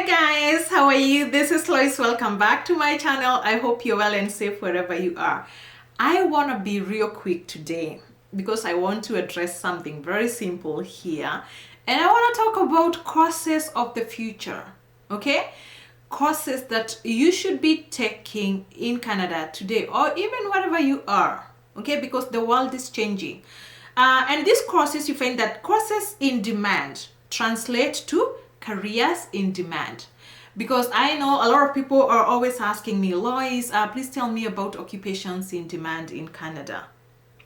Hi guys, how are you? This is Lois. Welcome back to my channel. I hope you're well and safe wherever you are. I want to be real quick today because I want to address something very simple here, and I want to talk about courses of the future. Okay, courses that you should be taking in Canada today or even wherever you are. Okay, because the world is changing, and these courses, you find that courses in demand translate to careers in demand. Because I know a lot of people are always asking me, Lois, please tell me about occupations in demand in Canada.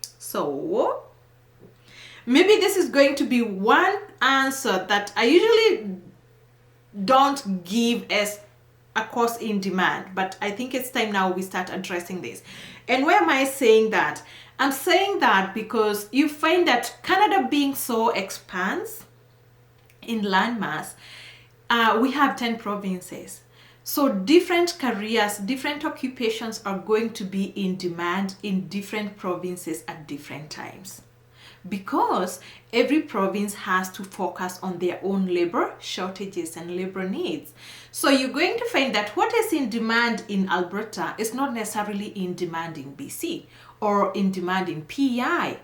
So maybe this is going to be one answer that I usually don't give as a course in demand, but I think it's time now we start addressing this. And why am I saying that? I'm saying that because you find that Canada being so expansive in landmass, we have 10 provinces. So different careers, different occupations are going to be in demand in different provinces at different times. Because every province has to focus on their own labor shortages and labor needs. So you're going to find that what is in demand in Alberta is not necessarily in demand in BC or in demand in PEI.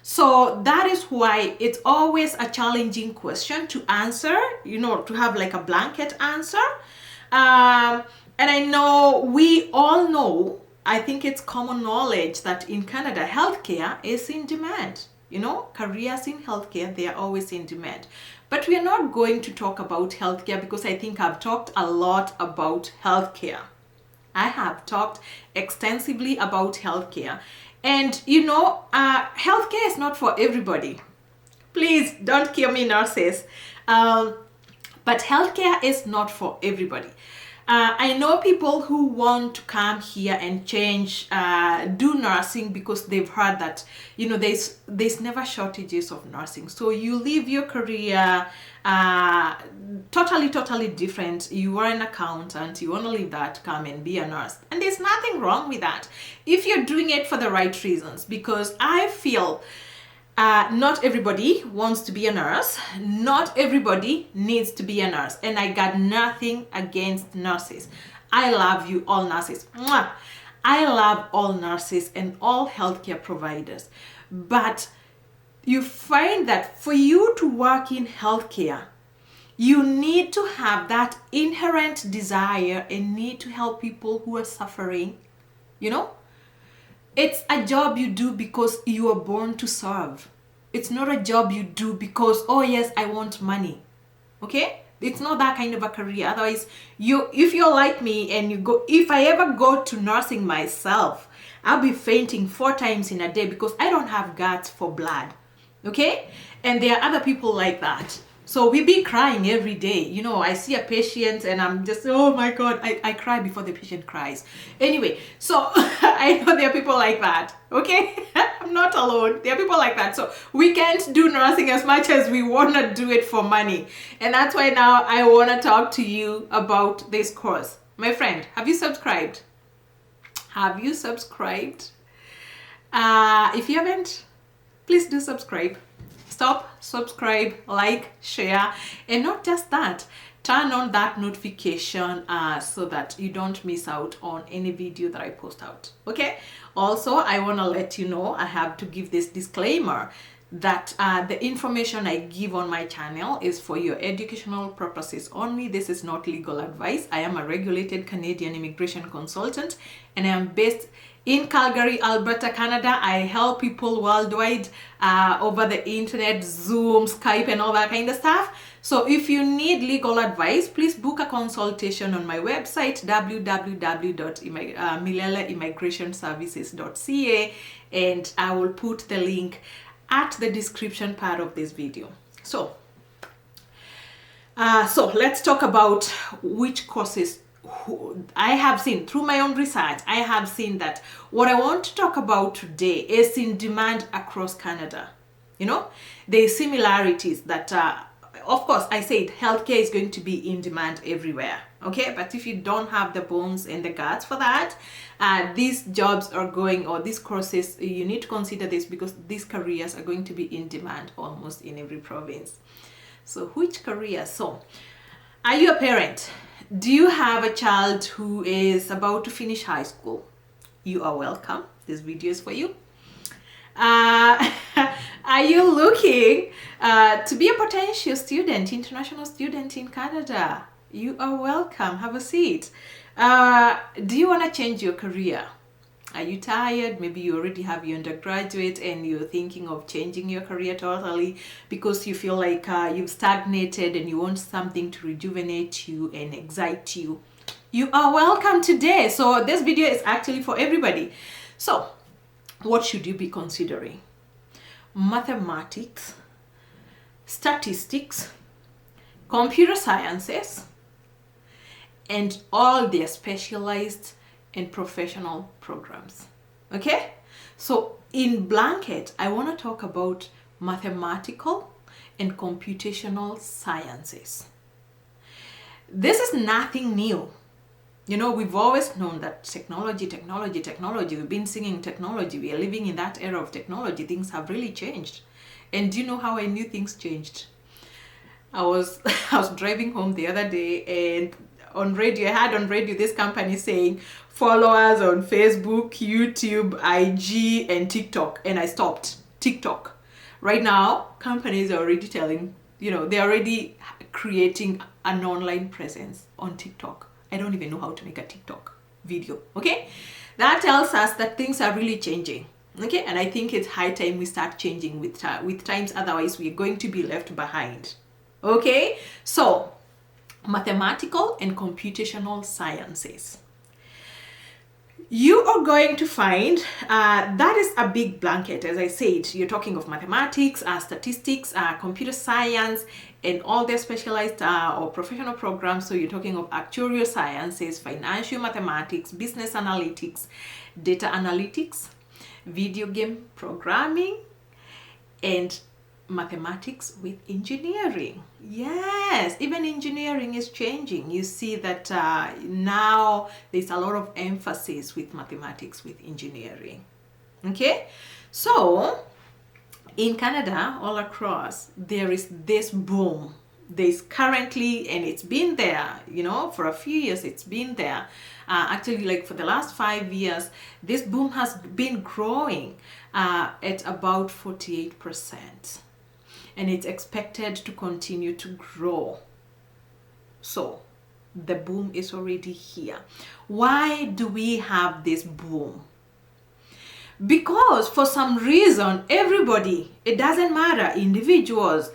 So that is why it's always a challenging question to answer, to have like a blanket answer. And I know we all know, I think it's common knowledge that in Canada, healthcare is in demand. Careers in healthcare, they are always in demand. But we are not going to talk about healthcare because I think I've talked a lot about healthcare. I have talked extensively about healthcare. And healthcare is not for everybody. Please don't kill me, nurses. But healthcare is not for everybody. I know people who want to come here and change, do nursing because they've heard that, there's never shortages of nursing. So you leave your career totally different. You are an accountant, you want to leave that, come and be a nurse. And there's nothing wrong with that if you're doing it for the right reasons, because I feel not everybody wants to be a nurse. Not everybody needs to be a nurse. And I got nothing against nurses. I love you all nurses. Mwah! I love all nurses and all healthcare providers. But you find that for you to work in healthcare, you need to have that inherent desire and need to help people who are suffering. It's a job you do because you are born to serve. It's not a job you do because, oh yes, I want money. Okay? It's not that kind of a career. Otherwise, if you're like me and if I ever go to nursing myself, I'll be fainting 4 times in a day because I don't have guts for blood. Okay? And there are other people like that. So we be crying every day. I see a patient and I'm just, oh my God, I cry before the patient cries. Anyway, so I know there are people like that. Okay? I'm not alone. There are people like that. So we can't do nursing as much as we want to do it for money. And that's why now I want to talk to you about this course. My friend, have you subscribed? Have you subscribed? If you haven't, please do subscribe. Stop, subscribe, like, share, and not just that, turn on that notification so that you don't miss out on any video that I post out. Okay? Also, I want to let you know, I have to give this disclaimer that the information I give on my channel is for your educational purposes only. This is not legal advice. I am a regulated Canadian immigration consultant and I am based in Calgary, Alberta, Canada. I help people worldwide over the internet, Zoom, Skype, and all that kind of stuff. So if you need legal advice, please book a consultation on my website, www.mileleimmigrationservices.ca, and I will put the link at the description part of this video. So let's talk about which courses I have seen through my own research. I have seen that what I want to talk about today is in demand across Canada. There's similarities that, of course, I said healthcare is going to be in demand everywhere. Okay, but if you don't have the bones and the guts for that, these jobs are going, or these courses, you need to consider this because these careers are going to be in demand almost in every province. So which career? So Are you a parent? Do you have a child who is about to finish high school? You are welcome. This video is for you. Are you looking to be a potential student, international student in Canada? You are welcome. Have a seat. Do you want to change your career? Are you tired? Maybe you already have your undergraduate and you're thinking of changing your career totally because you feel like you've stagnated and you want something to rejuvenate you and excite you. You are welcome today. So this video is actually for everybody. So what should you be considering? Mathematics, statistics, computer sciences, and all their specialized and professional programs. Okay, so in blanket I want to talk about mathematical and computational sciences. This is nothing new. You know, we've always known that technology. We've been singing technology. We are living in that era of technology. Things have really changed. And do you know how I knew things changed? I was driving home the other day, and on radio, I had on radio this company saying followers on Facebook, YouTube, IG, and TikTok. And I stopped. TikTok. Right now, companies are already telling, they're already creating an online presence on TikTok. I don't even know how to make a TikTok video. Okay, that tells us that things are really changing. Okay, and I think it's high time we start changing with times. Otherwise, we're going to be left behind. Okay, so mathematical and computational sciences. You are going to find that is a big blanket. As I said, you're talking of mathematics, statistics, computer science, and all their specialized or professional programs. So you're talking of actuarial sciences, financial mathematics, business analytics, data analytics, video game programming, and mathematics with engineering. Yes, even engineering is changing. You see that now there's a lot of emphasis with mathematics with engineering. Okay, so in Canada, all across, there is this boom. There's currently, and it's been there, for a few years, it's been there. Actually, like for the last 5 years, this boom has been growing at about 48%. And it's expected to continue to grow. So the boom is already here. Why do we have this boom? Because for some reason, everybody, it doesn't matter, individuals,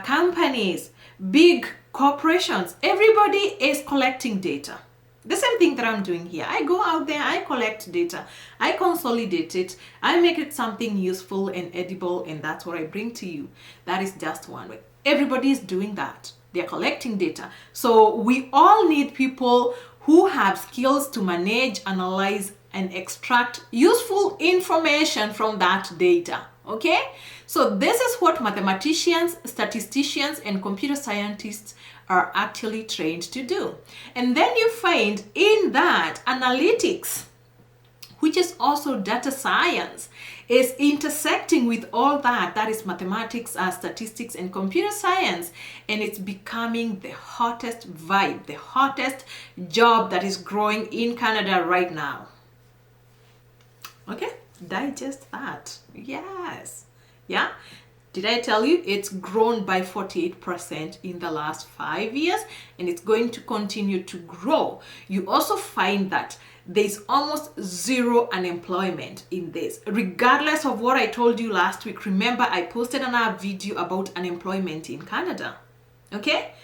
companies, big corporations, everybody is collecting data. The same thing that I'm doing here. I go out there, I collect data, I consolidate it, I make it something useful and edible, and that's what I bring to you. That is just one way. Everybody is doing that. They're collecting data. So we all need people who have skills to manage, analyze, and extract useful information from that data. Okay? So this is what mathematicians, statisticians, and computer scientists are actually trained to do. And then you find in that analytics, which is also data science, is intersecting with all that. That is mathematics, statistics, and computer science. And it's becoming the hottest vibe, the hottest job that is growing in Canada right now. Okay, digest that. Yes. Yeah. Did I tell you it's grown by 48% in the last 5 years, and it's going to continue to grow? You also find that there's almost zero unemployment in this, regardless of what I told you last week. Remember, I posted another video about unemployment in Canada. Okay,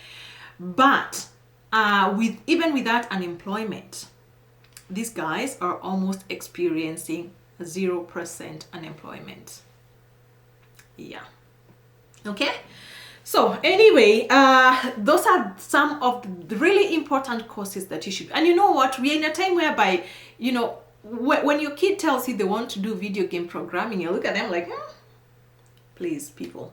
but even with that unemployment, these guys are almost experiencing 0% unemployment. Yeah. Okay, so anyway, those are some of the really important courses that you should. And you know what, we are in a time whereby, when your kid tells you they want to do video game programming, you look at them like, please, people,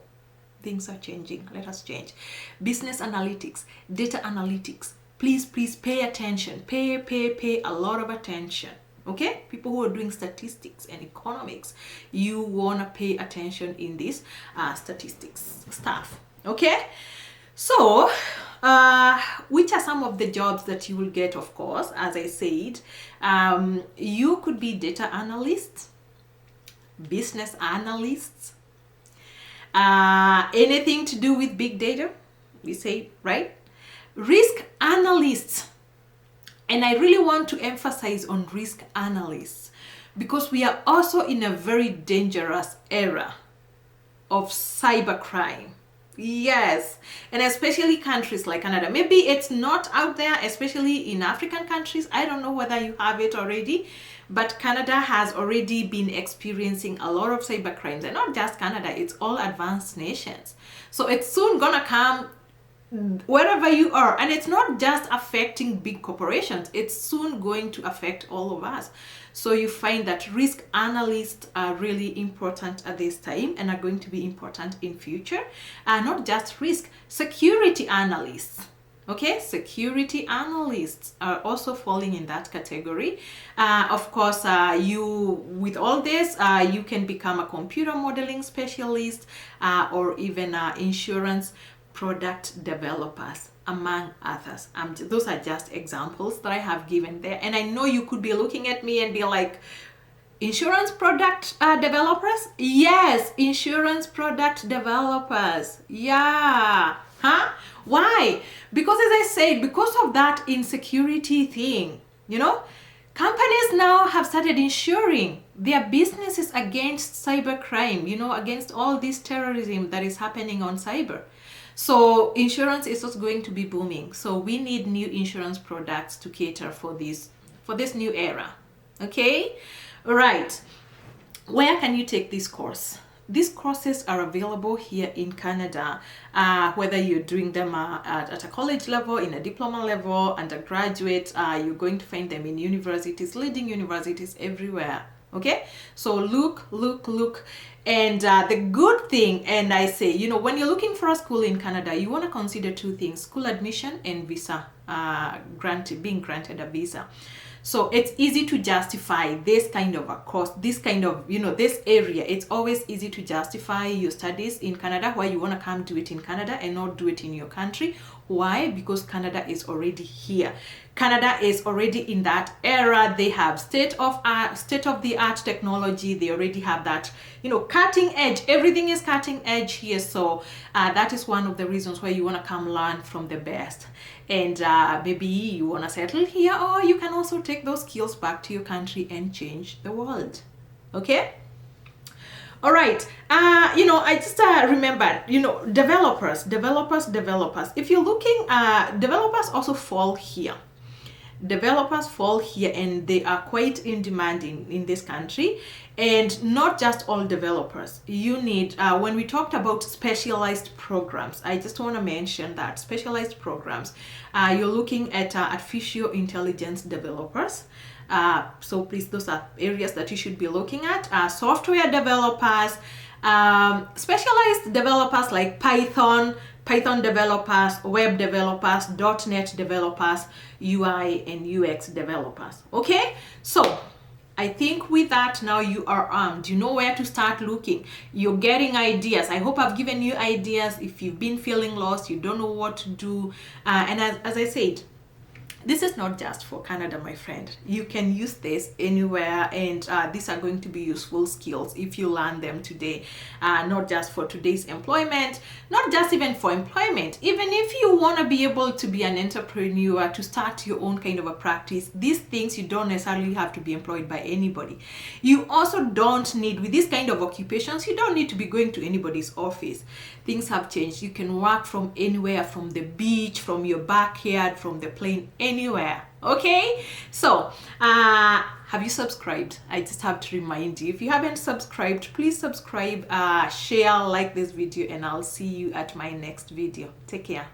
things are changing. Let us change. Business analytics, data analytics, please pay attention. Pay a lot of attention. Okay, people who are doing statistics and economics, you want to pay attention in this statistics stuff. Okay, So, which are some of the jobs that you will get? Of course, as I said, you could be data analysts, business analysts, anything to do with big data, we say, right? Risk analysts. And I really want to emphasize on risk analysts because we are also in a very dangerous era of cybercrime. Yes, and especially countries like Canada. Maybe it's not out there, especially in African countries. I don't know whether you have it already, but Canada has already been experiencing a lot of cybercrimes. And not just Canada, it's all advanced nations. So it's soon gonna come wherever you are, and it's not just affecting big corporations, it's soon going to affect all of us. So you find that risk analysts are really important at this time and are going to be important in future. Not just risk, security analysts. Okay, security analysts are also falling in that category. Of course, you with all this, you can become a computer modeling specialist or even insurance product developers, among others. Those are just examples that I have given there. And I know you could be looking at me and be like, insurance product developers? Yes, insurance product developers. Yeah. Huh? Why? Because as I said, because of that insecurity thing, companies now have started insuring their businesses against cybercrime, against all this terrorism that is happening on cyber. So insurance is just going to be booming. So we need new insurance products to cater for this new era. Okay? All right. Where can you take this course? These courses are available here in Canada, whether you're doing them at a college level, in a diploma level, undergraduate, you're going to find them in universities, leading universities everywhere. Okay, so look, and the good thing, and I say, when you're looking for a school in Canada, you want to consider two things: school admission and visa, being granted a visa. So it's easy to justify this kind of a course, this kind of, this area. It's always easy to justify your studies in Canada, why you want to come do it in Canada and not do it in your country. Why? Because Canada is already here. Canada is already in that era. They have state of the art technology. They already have that, cutting edge. Everything is cutting edge here. So that is one of the reasons why you want to come learn from the best. And maybe you want to settle here, or you can also take those skills back to your country and change the world. Okay? All right. I just remembered, developers. If you're looking, developers also fall here. Developers fall here, and they are quite in demand in this country. And not just all developers. You need, when we talked about specialized programs, I just want to mention that specialized programs, you're looking at artificial intelligence developers. So please, those are areas that you should be looking at. Software developers, specialized developers like Python developers, web developers, .NET developers, UI and UX developers. Okay, so I think with that, now you are armed. You know where to start looking. You're getting ideas. I hope I've given you ideas. If you've been feeling lost, you don't know what to do. And as I said, this is not just for Canada, my friend. You can use this anywhere, and these are going to be useful skills if you learn them today. Not just for today's employment, not just even for employment. Even if you want to be able to be an entrepreneur, to start your own kind of a practice, these things you don't necessarily have to be employed by anybody. You also don't need, with this kind of occupations, you don't need to be going to anybody's office. Things have changed. You can work from anywhere, from the beach, from your backyard, from the plane, anywhere. Okay, so have you subscribed? I just have to remind you, if you haven't subscribed, please subscribe, share, like this video, and I'll see you at my next video. Take care.